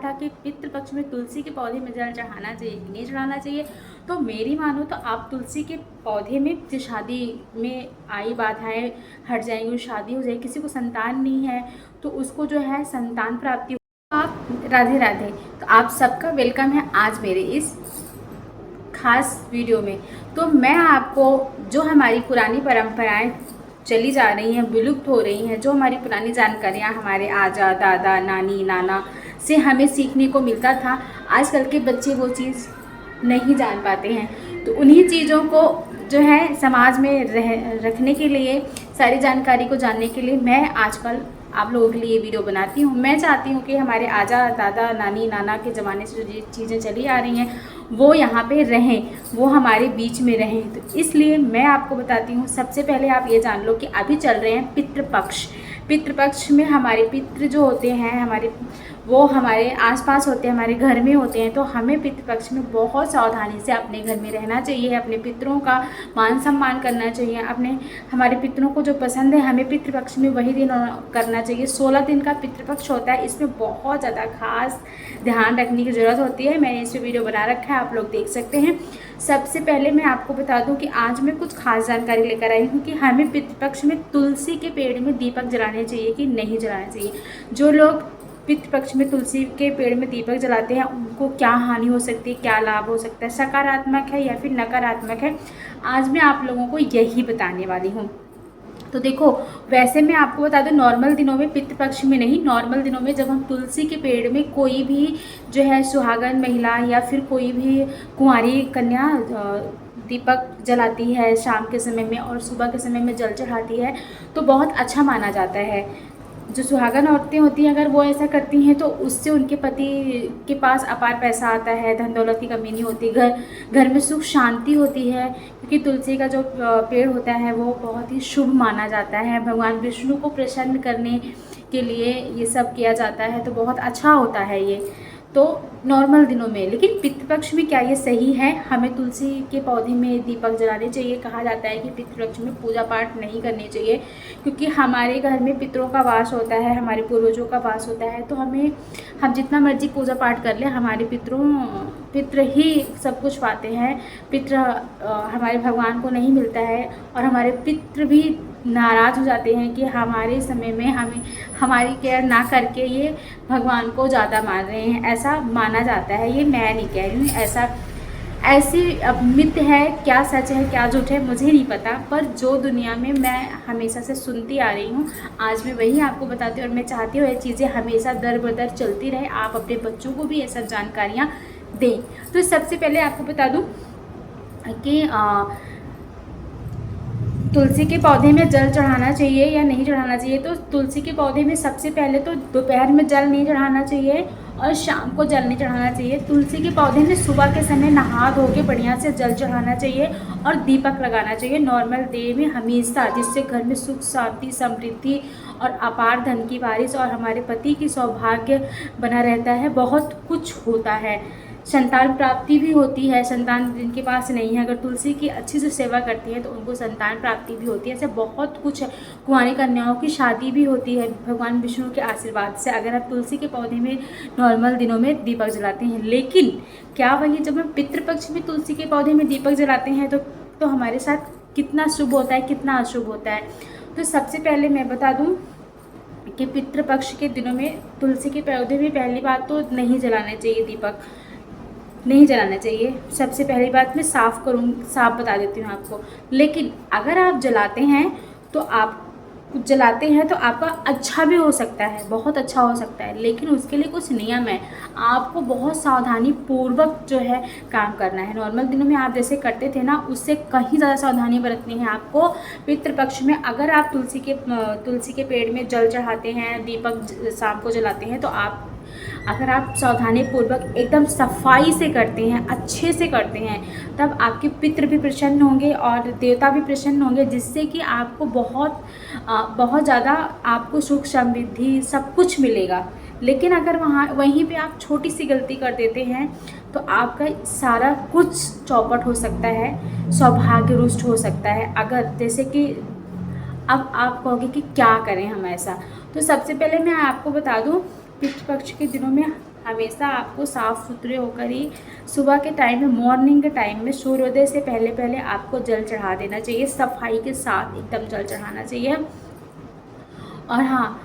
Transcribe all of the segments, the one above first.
था कि पितृपक्ष में तुलसी के पौधे में जल चढ़ाना चाहिए कि नहीं चढ़ाना चाहिए। तो मेरी मानो तो आप तुलसी के पौधे में जो शादी में आई बाधाएं हट जाएंगी, शादी हो जाएगी, किसी को संतान नहीं है तो उसको जो है संतान प्राप्ति। आप राधे राधे। तो आप सबका वेलकम है आज मेरे इस खास वीडियो में। तो मैं आपको जो हमारी पुरानी परंपराएं चली जा रही हैं, विलुप्त हो रही हैं, जो हमारी पुरानी जानकारियां हमारे आजा दादा नानी नाना से हमें सीखने को मिलता था, आजकल के बच्चे वो चीज़ नहीं जान पाते हैं। तो उन्हीं चीज़ों को जो है समाज में रखने के लिए, सारी जानकारी को जानने के लिए मैं आजकल आप लोगों के लिए वीडियो बनाती हूँ। मैं चाहती हूँ कि हमारे आजा दादा नानी नाना के ज़माने से जो चीज़ें चली आ रही हैं वो यहाँ पे रहें, वो हमारे बीच में रहें। तो इसलिए मैं आपको बताती हूँ। सबसे पहले आप ये जान लो कि अभी चल रहे हैं पितृपक्ष। पितृपक्ष में हमारे पितृ जो होते हैं हमारे, वो हमारे आसपास होते हैं, हमारे घर में होते हैं। तो हमें पितृपक्ष में बहुत सावधानी से अपने घर में रहना चाहिए, अपने पितरों का मान सम्मान करना चाहिए। हमारे पितरों को जो पसंद है हमें पितृपक्ष में वही दिन करना चाहिए। 16 दिन का पितृपक्ष होता है, इसमें बहुत ज़्यादा खास ध्यान रखने की ज़रूरत होती है। मैंने इस पर वीडियो बना रखा है, आप लोग देख सकते हैं। सबसे पहले मैं आपको बता दूं कि आज मैं कुछ खास जानकारी लेकर आई हूँ कि हमें पितृपक्ष में तुलसी के पेड़ में दीपक जलाने चाहिए कि नहीं जलाना चाहिए। जो लोग पितृपक्ष में तुलसी के पेड़ में दीपक जलाते हैं उनको क्या हानि हो सकती है, क्या लाभ हो सकता है, सकारात्मक है या फिर नकारात्मक है, आज मैं आप लोगों को यही बताने वाली हूँ। तो देखो, वैसे मैं आपको बता दूं नॉर्मल दिनों में, पितृपक्ष में नहीं, नॉर्मल दिनों में जब हम तुलसी के पेड़ में कोई भी जो है सुहागन महिला या फिर कोई भी कुंवारी कन्या दीपक जलाती है शाम के समय में और सुबह के समय में जल चढ़ाती है तो बहुत अच्छा माना जाता है। जो सुहागन औरतें होती हैं अगर वो ऐसा करती हैं तो उससे उनके पति के पास अपार पैसा आता है, धन दौलत की कमी नहीं होती, घर में सुख शांति होती है। क्योंकि तुलसी का जो पेड़ होता है वो बहुत ही शुभ माना जाता है। भगवान विष्णु को प्रसन्न करने के लिए ये सब किया जाता है, तो बहुत अच्छा होता है ये तो नॉर्मल दिनों में। लेकिन पितृपक्ष में क्या ये सही है? हमें तुलसी के पौधे में दीपक जलाने चाहिए। कहा जाता है कि पितृपक्ष में पूजा पाठ नहीं करनी चाहिए क्योंकि हमारे घर में पितरों का वास होता है, हमारे पूर्वजों का वास होता है। तो हम जितना मर्जी पूजा पाठ कर लें, हमारे पितृ ही सब कुछ पाते हैं। पितृ हमारे भगवान को नहीं मिलता है और हमारे पितृ भी नाराज़ हो जाते हैं कि हमारे समय में हमारी केयर ना करके ये भगवान को ज़्यादा मान रहे हैं, ऐसा माना जाता है। ये मैं नहीं कह रही हूँ, ऐसी मिथ है। क्या सच है क्या झूठ है मुझे नहीं पता, पर जो दुनिया में मैं हमेशा से सुनती आ रही हूँ आज मैं वही आपको बताती हूँ। और मैं चाहती हूँ ये चीज़ें हमेशा दर बदर चलती रहे, आप अपने बच्चों को भी ये सब जानकारियाँ दें। तो सबसे पहले आपको बता दूँ कि तुलसी के पौधे में जल चढ़ाना चाहिए या नहीं चढ़ाना चाहिए। तो तुलसी के पौधे में सबसे पहले तो दोपहर में जल नहीं चढ़ाना चाहिए और शाम को जल नहीं चढ़ाना चाहिए। तुलसी के पौधे में सुबह के समय नहा धो के बढ़िया से जल चढ़ाना चाहिए और दीपक लगाना चाहिए नॉर्मल डे में हमेशा, जिससे घर में सुख शांति समृद्धि और अपार धन की बारिश और हमारे पति की सौभाग्य बना रहता है। बहुत कुछ होता है, संतान प्राप्ति भी होती है। संतान जिनके पास नहीं है अगर तुलसी की अच्छी से सेवा करती है तो उनको संतान प्राप्ति भी होती है। ऐसे बहुत कुछ है। कुंवारी कन्याओं की शादी भी होती है भगवान विष्णु के आशीर्वाद से, अगर आप तुलसी के पौधे में नॉर्मल दिनों में दीपक जलाते हैं। लेकिन क्या वही जब हम पितृपक्ष में तुलसी के पौधे में दीपक जलाते हैं तो हमारे साथ कितना शुभ होता है, कितना अशुभ होता है। तो सबसे पहले मैं बता दूँ कि पितृपक्ष के दिनों में तुलसी के पौधे में पहली बात तो नहीं जलाना चाहिए, दीपक नहीं जलाना चाहिए। सबसे पहली बात मैं साफ बता देती हूँ आपको। लेकिन अगर आप जलाते हैं तो आपका अच्छा भी हो सकता है, बहुत अच्छा हो सकता है। लेकिन उसके लिए कुछ नियम है, आपको बहुत सावधानी पूर्वक जो है काम करना है। नॉर्मल दिनों में आप जैसे करते थे ना, उससे कहीं ज़्यादा सावधानी बरतनी है आपको पितृपक्ष में। अगर आप तुलसी के पेड़ में जल चढ़ाते हैं, दीपक शाम को जलाते हैं, तो अगर आप सावधानी पूर्वक एकदम सफाई से करते हैं, अच्छे से करते हैं, तब आपके पितृ भी प्रसन्न होंगे और देवता भी प्रसन्न होंगे, जिससे कि आपको बहुत ज़्यादा आपको सुख समृद्धि सब कुछ मिलेगा। लेकिन अगर वहीं पे आप छोटी सी गलती कर देते हैं तो आपका सारा कुछ चौपट हो सकता है, सौभाग्य रुष्ट हो सकता है। अगर जैसे कि अब आप कहोगे कि क्या करें हम ऐसा, तो सबसे पहले मैं आपको बता दूं पितृपक्ष के दिनों में हमेशा आपको साफ़ सुथरे होकर ही सुबह के टाइम में, मॉर्निंग के टाइम में सूर्योदय से पहले पहले आपको जल चढ़ा देना चाहिए। सफाई के साथ एकदम जल चढ़ाना चाहिए। और हाँ,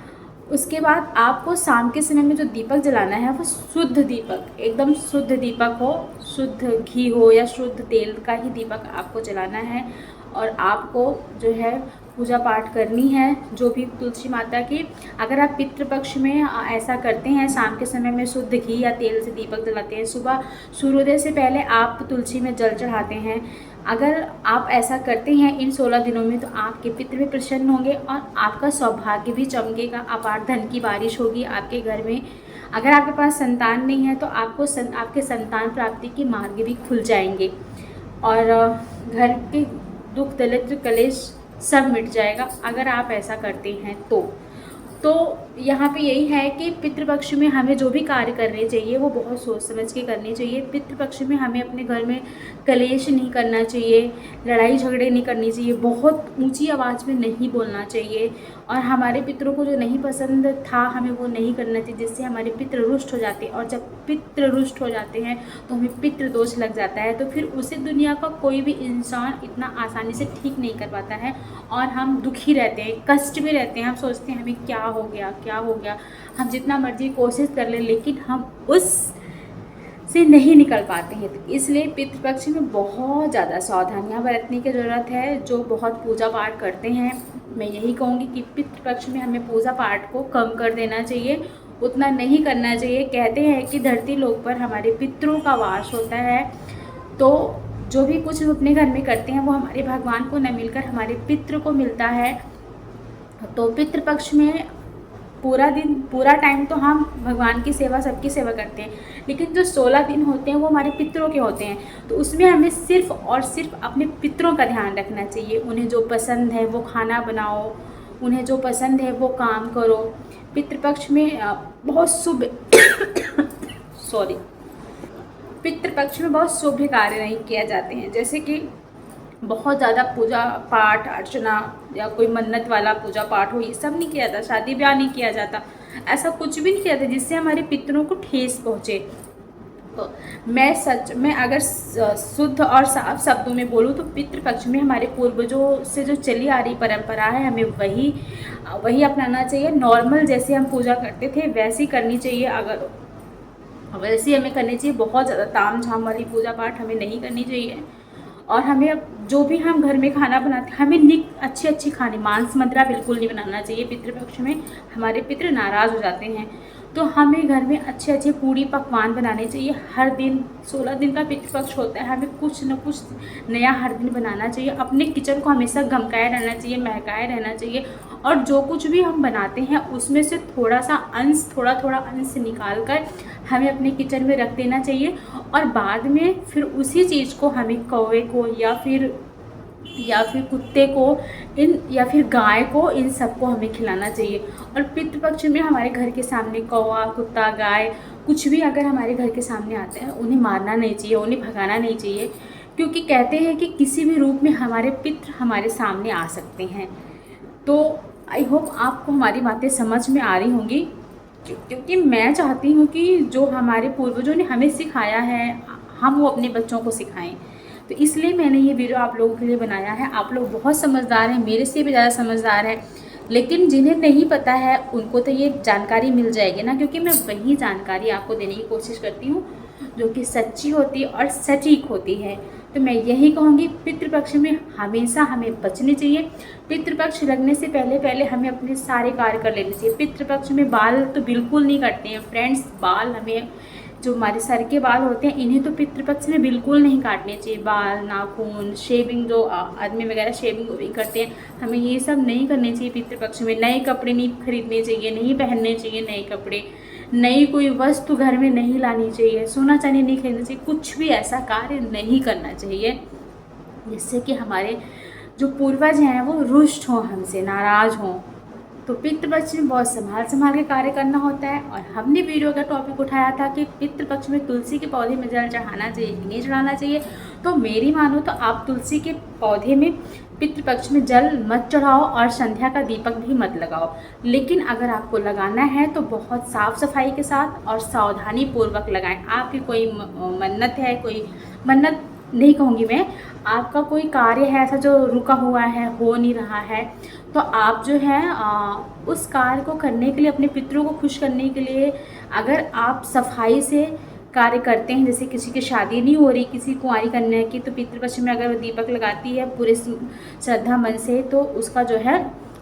उसके बाद आपको शाम के समय में जो दीपक जलाना है वो शुद्ध दीपक, एकदम शुद्ध दीपक हो, शुद्ध घी हो या शुद्ध तेल का ही दीपक आपको जलाना है। और आपको जो है पूजा पाठ करनी है जो भी तुलसी माता की। अगर आप पितृपक्ष में ऐसा करते हैं, शाम के समय में शुद्ध घी या तेल से दीपक जलाते हैं, सुबह सूर्योदय से पहले आप तुलसी में जल चढ़ाते हैं, अगर आप ऐसा करते हैं इन 16 दिनों में, तो आपके पितृ भी प्रसन्न होंगे और आपका सौभाग्य भी चमकेगा, अपार धन की बारिश होगी आपके घर में। अगर आपके पास संतान नहीं है तो आपको आपके संतान प्राप्ति के मार्ग भी खुल जाएंगे और घर के दुख दरिद्र कलेश सब मिट जाएगा अगर आप ऐसा करते हैं तो यहाँ पे यही है कि पितृपक्ष में हमें जो भी कार्य करने चाहिए वो बहुत सोच समझ के करने चाहिए। पितृपक्ष में हमें अपने घर में कलेश नहीं करना चाहिए, लड़ाई झगड़े नहीं करनी चाहिए, बहुत ऊंची आवाज़ में नहीं बोलना चाहिए और हमारे पितरों को जो नहीं पसंद था हमें वो नहीं करना चाहिए, जिससे हमारे पितृ रुष्ट हो जाते हैं। और जब पितृ रुष्ट हो जाते हैं तो हमें पितृ दोष लग जाता है, तो फिर उसे दुनिया का कोई भी इंसान इतना आसानी से ठीक नहीं कर पाता है और हम दुखी रहते हैं, कष्ट में रहते हैं। हम सोचते हैं हमें क्या हो गया, हम जितना मर्जी कोशिश कर लें लेकिन हम उस से नहीं निकल पाते हैं। तो इसलिए पितृपक्ष में बहुत ज़्यादा सावधानियां बरतने की ज़रूरत है। जो बहुत पूजा पाठ करते हैं, मैं यही कहूँगी कि पितृपक्ष में हमें पूजा पाठ को कम कर देना चाहिए, उतना नहीं करना चाहिए। कहते हैं कि धरती लोक पर हमारे पितरों का वास होता है, तो जो भी कुछ हम अपने घर में करते हैं वो हमारे भगवान को न मिलकर हमारे पितृ को मिलता है। तो पितृपक्ष में पूरा दिन, पूरा टाइम तो हम भगवान की सेवा, सबकी सेवा करते हैं, लेकिन जो 16 दिन होते हैं वो हमारे पितरों के होते हैं। तो उसमें हमें सिर्फ़ और सिर्फ अपने पितरों का ध्यान रखना चाहिए। उन्हें जो पसंद है वो खाना बनाओ, उन्हें जो पसंद है वो काम करो। पितृपक्ष में बहुत शुभ सॉरी पितृपक्ष में बहुत शुभ कार्य नहीं किए जाते हैं, जैसे कि बहुत ज़्यादा पूजा पाठ अर्चना या कोई मन्नत वाला पूजा पाठ हो, ये सब नहीं किया जाता। शादी ब्याह नहीं किया जाता, ऐसा कुछ भी नहीं किया जाता जिससे हमारे पितरों को ठेस पहुँचे। तो मैं अगर शुद्ध और साफ शब्दों में बोलूँ तो पितृपक्ष में हमारे पूर्वजों से जो चली आ रही परंपरा है हमें वही अपनाना चाहिए। नॉर्मल जैसे हम पूजा करते थे वैसी करनी चाहिए, अगर वैसी हमें करनी चाहिए। बहुत ज़्यादा ताम झाम वाली पूजा पाठ हमें नहीं करनी चाहिए। और हमें अब जो भी हम घर में खाना बनाते हैं हमें अच्छी खाने, मांस मदिरा बिल्कुल नहीं बनाना चाहिए। पितृपक्ष में हमारे पितृ नाराज़ हो जाते हैं, तो हमें घर में अच्छे पूड़ी पकवान बनाने चाहिए। हर दिन 16 दिन का पितृपक्ष होता है, हमें कुछ न कुछ नया हर दिन बनाना चाहिए। अपने किचन को हमेशा गमकाए रहना चाहिए, महकाए रहना चाहिए। और जो कुछ भी हम बनाते हैं उसमें से थोड़ा अंश निकाल कर हमें अपने किचन में रख देना चाहिए और बाद में फिर उसी चीज़ को हमें कौवे को या फिर कुत्ते को या फिर गाय को, इन सबको हमें खिलाना चाहिए। और पितृपक्ष में हमारे घर के सामने कौवा, कुत्ता, गाय कुछ भी अगर हमारे घर के सामने आते हैं उन्हें मारना नहीं चाहिए, उन्हें भगाना नहीं चाहिए, क्योंकि कहते हैं कि किसी भी रूप में हमारे पितृ हमारे सामने आ सकते हैं। तो आई होप आपको हमारी बातें समझ में आ रही होंगी, क्योंकि मैं चाहती हूँ कि जो हमारे पूर्वजों ने हमें सिखाया है हम वो अपने बच्चों को सिखाएं। तो इसलिए मैंने ये वीडियो आप लोगों के लिए बनाया है। आप लोग बहुत समझदार हैं, मेरे से भी ज़्यादा समझदार हैं, लेकिन जिन्हें नहीं पता है उनको तो ये जानकारी मिल जाएगी ना, क्योंकि मैं वही जानकारी आपको देने की कोशिश करती हूँ जो कि सच्ची होती है और सटीक होती है। तो मैं यही कहूँगी, पितृपक्ष में हमेशा हमें बचने चाहिए। पितृपक्ष लगने से पहले हमें अपने सारे कार्य कर लेने चाहिए। पितृपक्ष में बाल तो बिल्कुल नहीं काटते हैं फ्रेंड्स, बाल हमें, जो हमारे सर के बाल होते हैं इन्हें तो पितृपक्ष में बिल्कुल नहीं काटने चाहिए। बाल, नाखून, शेविंग, जो आदमी वगैरह शेविंग भी करते हैं, हमें ये सब नहीं करने चाहिए पितृपक्ष में। नए कपड़े नहीं खरीदने चाहिए, नहीं पहनने चाहिए नए कपड़े, नई कोई वस्तु घर में नहीं लानी चाहिए, सोना चांदी नहीं खरीदना चाहिए, कुछ भी ऐसा कार्य नहीं करना चाहिए जिससे कि हमारे जो पूर्वज हैं वो रुष्ट हों, हमसे नाराज़ हों। तो पितृपक्ष में बहुत संभाल के कार्य करना होता है। और हमने वीडियो का टॉपिक उठाया था कि पितृपक्ष में तुलसी के पौधे में जल चढ़ाना चाहिए कि नहीं चढ़ाना चाहिए। तो मेरी मानो तो आप तुलसी के पौधे में पितृपक्ष में जल मत चढ़ाओ और संध्या का दीपक भी मत लगाओ। लेकिन अगर आपको लगाना है तो बहुत साफ़ सफाई के साथ और सावधानी पूर्वक लगाएं। आपकी कोई मन्नत है, कोई मन्नत नहीं कहूँगी मैं, आपका कोई कार्य है ऐसा जो रुका हुआ है, हो नहीं रहा है, तो आप जो है उस कार्य को करने के लिए, अपने पितरों को खुश करने के लिए अगर आप सफाई से कार्य करते हैं, जैसे किसी की शादी नहीं हो रही, किसी कुंवारी कन्या की, तो पितृपक्ष में अगर वो दीपक लगाती है पूरे श्रद्धा मन से, तो उसका जो है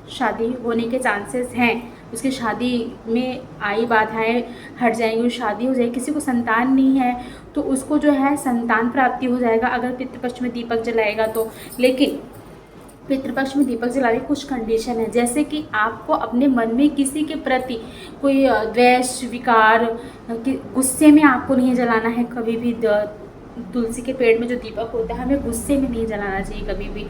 शादी होने के चांसेस हैं। उसकी शादी में आई बाधाएं हट जाएंगी, शादी हो जाएगी। किसी को संतान नहीं है तो उसको जो है संतान प्राप्ति हो जाएगा अगर पितृपक्ष में दीपक जलाएगा तो। लेकिन पितृपक्ष में दीपक जलाने की कुछ कंडीशन है, जैसे कि आपको अपने मन में किसी के प्रति कोई द्वेष विकार, गुस्से में आपको नहीं जलाना है कभी भी। तुलसी के पेड़ में जो दीपक होता है हमें गुस्से में नहीं जलाना चाहिए कभी भी।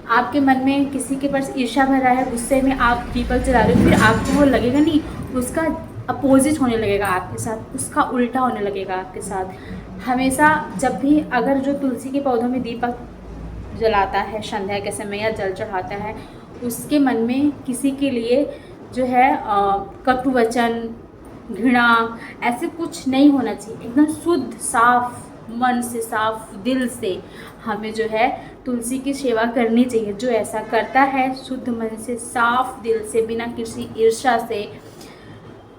आपके मन में किसी के पास ईर्ष्या भरा है, गुस्से में आप दीपक जला रहे हो, फिर आपको वो लगेगा नहीं, उसका अपोजिट होने लगेगा आपके साथ, उसका उल्टा होने लगेगा आपके साथ। हमेशा जब भी अगर जो तुलसी के पौधों में दीपक जलाता है संध्या के समय या जल चढ़ाता है, उसके मन में किसी के लिए जो है कटु वचन, घृणा, ऐसे कुछ नहीं होना चाहिए। एकदम शुद्ध साफ मन से, साफ दिल से हमें जो है तुलसी की सेवा करनी चाहिए। जो ऐसा करता है शुद्ध मन से, साफ दिल से, बिना किसी ईर्ष्या से,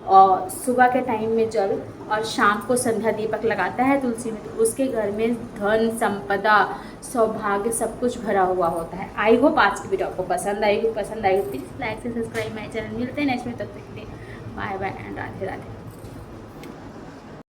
और सुबह के टाइम में जल और शाम को संध्या दीपक लगाता है तुलसी में, तो उसके घर में धन, संपदा, सौभाग्य सब कुछ भरा हुआ होता है। आई होप आज की वीडियो आपको पसंद आएगी। प्लीज़ लाइक से सब्सक्राइब माई चैनल। मिलते हैं नेक्स्ट में, तब तक के लिए bye bye and Radhe Radhe.